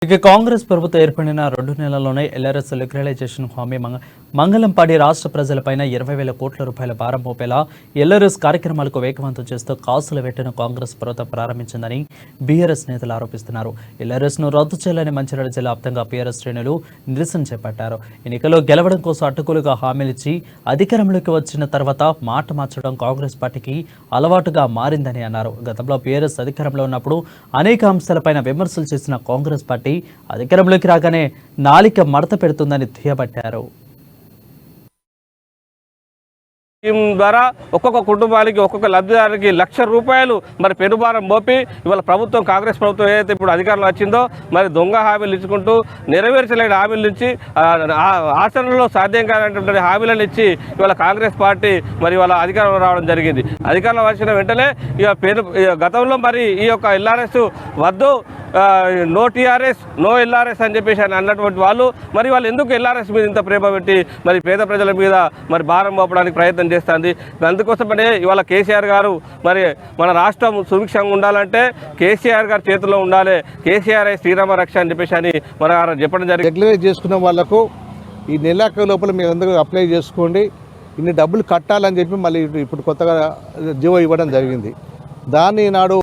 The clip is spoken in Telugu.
ఇక కాంగ్రెస్ ప్రభుత్వం ఏర్పడిన 2 నెలల్లోనే ఎల్ఆర్ఎస్ లిబరలైజేషన్ హామీ మంగళంపాడి రాష్ట్ర ప్రజలపైన 20,000 కోట్ల రూపాయల భారం మోపేలా ఎల్ఆర్ఎస్ కార్యక్రమాలకు వేగవంతం చేస్తూ కాసుల వేటను కాంగ్రెస్ ప్రభుత్వం ప్రారంభించిందని బీఆర్ఎస్ నేతలు ఆరోపిస్తున్నారు. ఎల్ఆర్ఎస్ ను రద్దు చేయాలని మంచిర్యాల జిల్లా వ్యాప్తంగా బీఆర్ఎస్ శ్రేణులు నిరసన చేపట్టారు. ఎన్నికల్లో గెలవడం కోసం అడ్డగోలుగా హామీలిచ్చి అధికారంలోకి వచ్చిన తర్వాత మాట మార్చడం కాంగ్రెస్ పార్టీకి అలవాటుగా మారిందని అన్నారు. గతంలో బీఆర్ఎస్ అధికారంలో ఉన్నప్పుడు అనేక అంశాలపైన విమర్శలు చేసిన కాంగ్రెస్ పార్టీ అధికారంలోకి రాగానే నాలిక మడత పెడుతుందని దుయ్యబట్టారు. ద్వారా ఒక్కొక్క కుటుంబానికి ఒక్కొక్క లబ్ధిదారునికి ₹1,00,000 మరి పెనుభారం మోపి ఇవాళ ప్రభుత్వం కాంగ్రెస్ ప్రభుత్వం ఏదైతే ఇప్పుడు అధికారంలో వచ్చిందో మరి దొంగ హామీలు ఇచ్చుకుంటూ నెరవేర్చలేని హామీల నుంచి ఆచరణలో సాధ్యం కానటువంటి హామీలను ఇచ్చి ఇవాళ కాంగ్రెస్ పార్టీ మరి ఇవాళ అధికారంలో రావడం జరిగింది. అధికారంలో వచ్చిన వెంటనే గతంలో మరి ఈ యొక్క ఎల్ఆర్ఎస్ వద్దు, నో టీఆర్ఎస్ నో ఎల్ఆర్ఎస్ అని చెప్పేసి అని అన్నటువంటి వాళ్ళు మరి వాళ్ళు ఎందుకు ఎల్ఆర్ఎస్ మీద ఇంత ప్రేమ పెట్టి మరి పేద ప్రజల మీద మరి భారం మోపడానికి ప్రయత్నం చేస్తుంది. అందుకోసమనే ఇవాళ కేసీఆర్ గారు మరి మన రాష్ట్రం సుభిక్షంగా ఉండాలంటే కేసీఆర్ గారి చేతిలో ఉండాలి, కేసీఆర్ శ్రీరామ రక్ష అని చెప్పేసి అని మన చెప్పడం జరిగింది. రెగ్యులరైజ్ చేసుకున్న వాళ్ళకు ఈ నెలాఖరు లోపల మీరు అందరూ అప్లై చేసుకోండి, ఇన్ని డబ్బులు కట్టాలని చెప్పి మళ్ళీ ఇప్పుడు కొత్తగా జీవో ఇవ్వడం జరిగింది. దాన్ని నాడు